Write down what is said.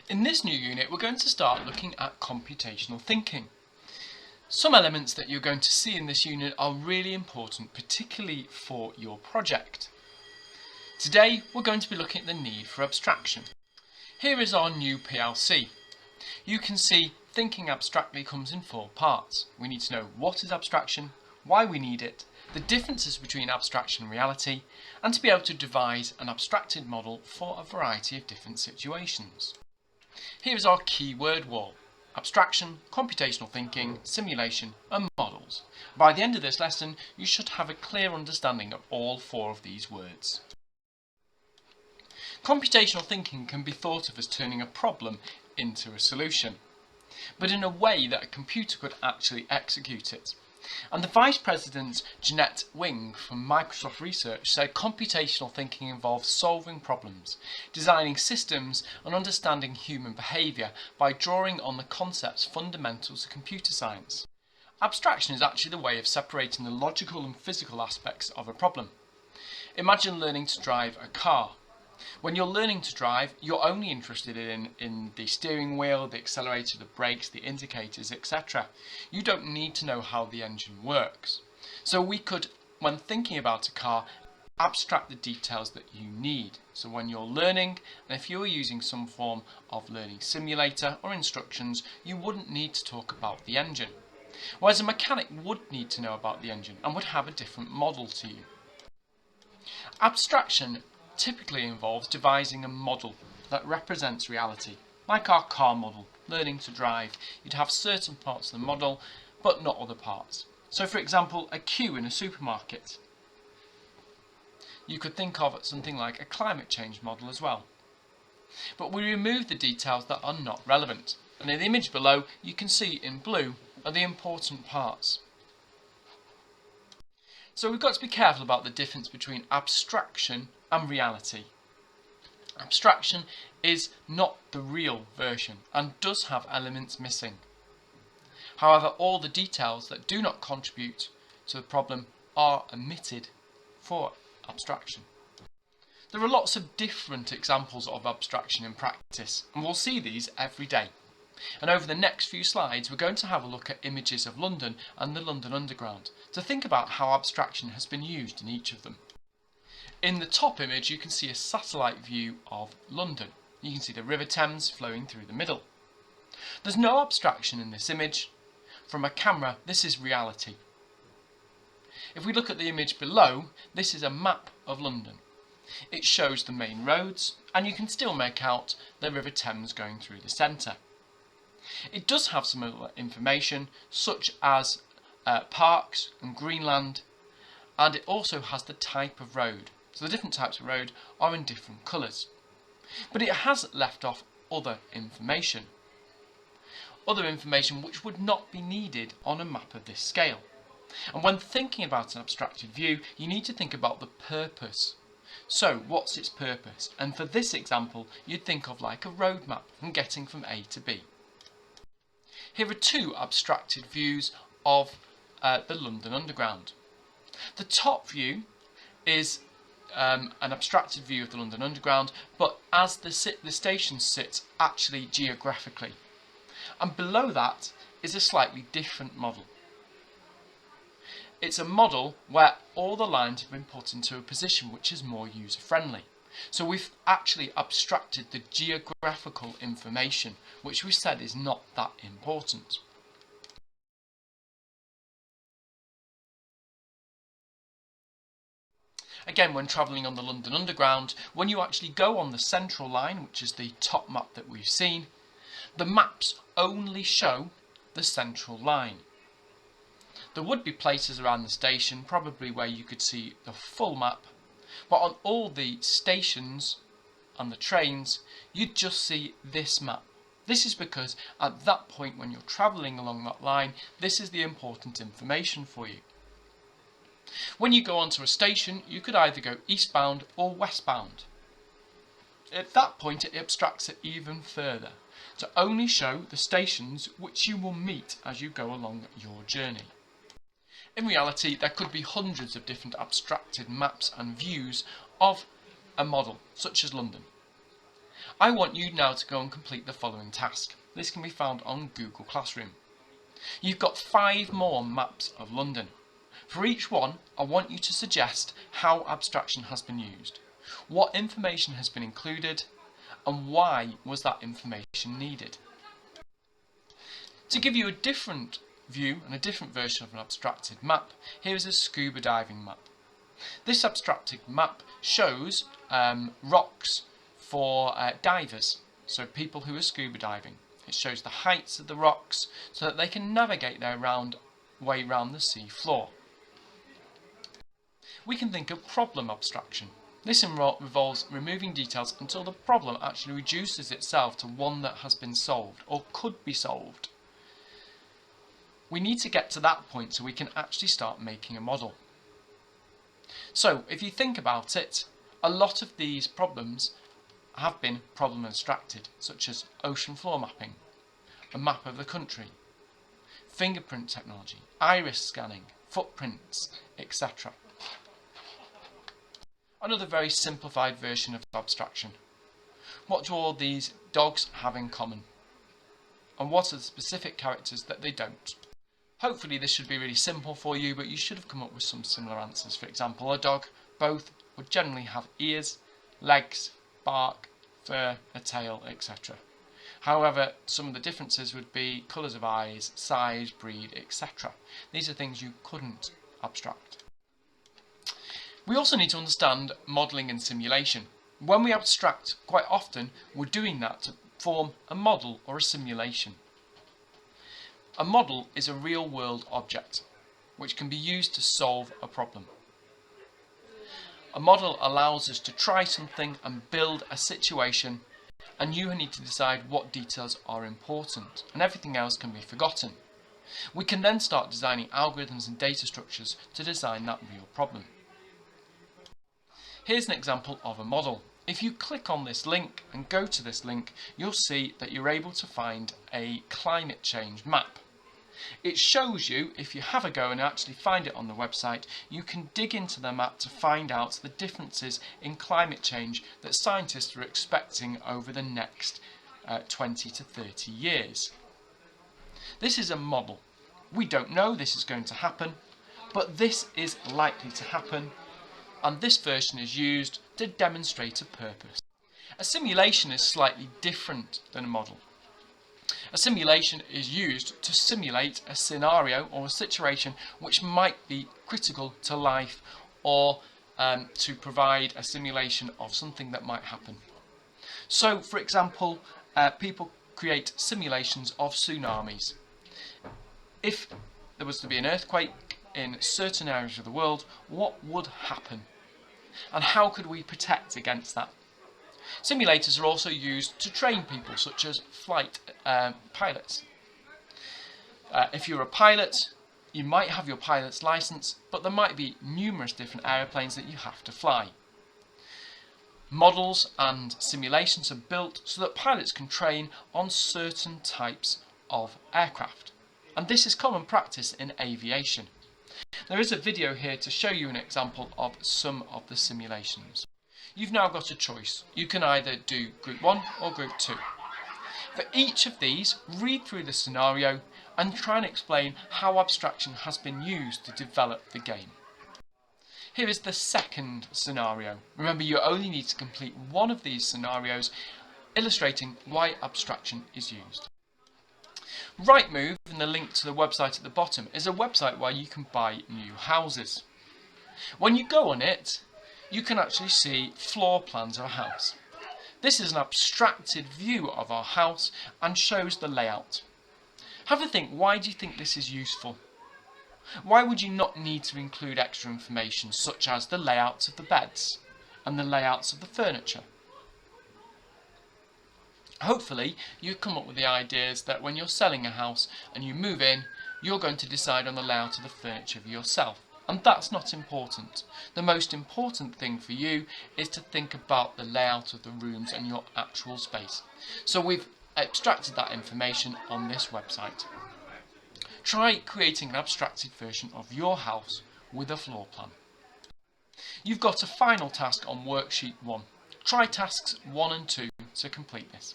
In this new unit, we're going to start looking at computational thinking. Some elements that you're going to see in this unit are really important, particularly for your project. Today, we're going to be looking at the need for abstraction. Here is our new PLC. You can see thinking abstractly comes in 4 parts. We need to know what is abstraction, why we need it, the differences between abstraction and reality, and to be able to devise an abstracted model for a variety of different situations. Here is our keyword wall: abstraction, computational thinking, simulation and models. By the end of this lesson, you should have a clear understanding of all 4 of these words. Computational thinking can be thought of as turning a problem into a solution, but in a way that a computer could actually execute it. And the Vice President, Jeanette Wing from Microsoft Research, said computational thinking involves solving problems, designing systems and understanding human behaviour by drawing on the concepts fundamental to computer science. Abstraction is actually the way of separating the logical and physical aspects of a problem. Imagine learning to drive a car. When you're learning to drive, you're only interested in the steering wheel, the accelerator, the brakes, the indicators, etc. You don't need to know how the engine works. So we could, when thinking about a car, abstract the details that you need. So when you're learning, and if you're using some form of learning simulator or instructions, you wouldn't need to talk about the engine. Whereas a mechanic would need to know about the engine and would have a different model to you. Abstraction typically involves devising a model that represents reality. Like our car model, learning to drive, you'd have certain parts of the model but not other parts. So for example, a queue in a supermarket. You could think of something like a climate change model as well. But we remove the details that are not relevant, and in the image below you can see in blue are the important parts. So we've got to be careful about the difference between abstraction and reality. Abstraction is not the real version and does have elements missing. However, all the details that do not contribute to the problem are omitted for abstraction. There are lots of different examples of abstraction in practice, and we'll see these every day. And over the next few slides, we're going to have a look at images of London and the London Underground to think about how abstraction has been used in each of them. In the top image, you can see a satellite view of London. You can see the River Thames flowing through the middle. There's no abstraction in this image. From a camera, this is reality. If we look at the image below, this is a map of London. It shows the main roads, and you can still make out the River Thames going through the centre. It does have some other information, such as parks and Greenland, and it also has the type of road. So the different types of road are in different colours. But it has left off other information. Other information which would not be needed on a map of this scale. And when thinking about an abstracted view, you need to think about the purpose. So what's its purpose? And for this example, you'd think of like a road map from getting from A to B. Here are 2 abstracted views of the London Underground. The top view is an abstracted view of the London Underground, but as the station sits actually geographically. And below that is a slightly different model. It's a model where all the lines have been put into a position which is more user-friendly. So we've actually abstracted the geographical information, which we said is not that important. Again, when travelling on the London Underground, when you actually go on the central line, which is the top map that we've seen, the maps only show the central line. There would be places around the station, probably where you could see the full map, but on all the stations and the trains, you'd just see this map. This is because at that point when you're travelling along that line, this is the important information for you. When you go onto a station, you could either go eastbound or westbound. At that point, it abstracts it even further to only show the stations which you will meet as you go along your journey. In reality, there could be hundreds of different abstracted maps and views of a model, such as London. I want you now to go and complete the following task. This can be found on Google Classroom. You've got 5 more maps of London. For each one, I want you to suggest how abstraction has been used, what information has been included, and why was that information needed. To give you a different view and a different version of an abstracted map, here is a scuba diving map. This abstracted map shows rocks for divers, so people who are scuba diving. It shows the heights of the rocks so that they can navigate their way around the sea floor. We can think of problem abstraction. This involves removing details until the problem actually reduces itself to one that has been solved or could be solved. We need to get to that point so we can actually start making a model. So if you think about it, a lot of these problems have been problem abstracted, such as ocean floor mapping, a map of the country, fingerprint technology, iris scanning, footprints, etc. Another very simplified version of abstraction. What do all these dogs have in common? And what are the specific characters that they don't? Hopefully this should be really simple for you, but you should have come up with some similar answers. For example, a dog, both would generally have ears, legs, bark, fur, a tail, etc. However, some of the differences would be colours of eyes, size, breed, etc. These are things you couldn't abstract. We also need to understand modelling and simulation. When we abstract, quite often we're doing that to form a model or a simulation. A model is a real-world object which can be used to solve a problem. A model allows us to try something and build a situation, and you need to decide what details are important, and everything else can be forgotten. We can then start designing algorithms and data structures to design that real problem. Here's an example of a model. If you click on this link and go to this link, you'll see that you're able to find a climate change map. It shows you, if you have a go and actually find it on the website, you can dig into the map to find out the differences in climate change that scientists are expecting over the next 20 to 30 years. This is a model. We don't know this is going to happen, but this is likely to happen, and this version is used to demonstrate a purpose. A simulation is slightly different than a model. A simulation is used to simulate a scenario or a situation which might be critical to life, or to provide a simulation of something that might happen. So, for example, people create simulations of tsunamis. If there was to be an earthquake in certain areas of the world, what would happen? And how could we protect against that? Simulators are also used to train people, such as flight pilots. If you're a pilot, you might have your pilot's license, but there might be numerous different aeroplanes that you have to fly. Models and simulations are built so that pilots can train on certain types of aircraft. And this is common practice in aviation. There is a video here to show you an example of some of the simulations. You've now got a choice. You can either do Group 1 or Group 2. For each of these, read through the scenario and try and explain how abstraction has been used to develop the game. Here is the second scenario. Remember, you only need to complete one of these scenarios, illustrating why abstraction is used. Rightmove, and the link to the website at the bottom, is a website where you can buy new houses. When you go on it, you can actually see floor plans of a house. This is an abstracted view of our house and shows the layout. Have a think, why do you think this is useful? Why would you not need to include extra information such as the layouts of the beds and the layouts of the furniture? Hopefully you've come up with the ideas that when you're selling a house and you move in, you're going to decide on the layout of the furniture yourself. And that's not important. The most important thing for you is to think about the layout of the rooms and your actual space. So we've abstracted that information on this website. Try creating an abstracted version of your house with a floor plan. You've got a final task on worksheet 1. Try tasks 1 and 2 to complete this.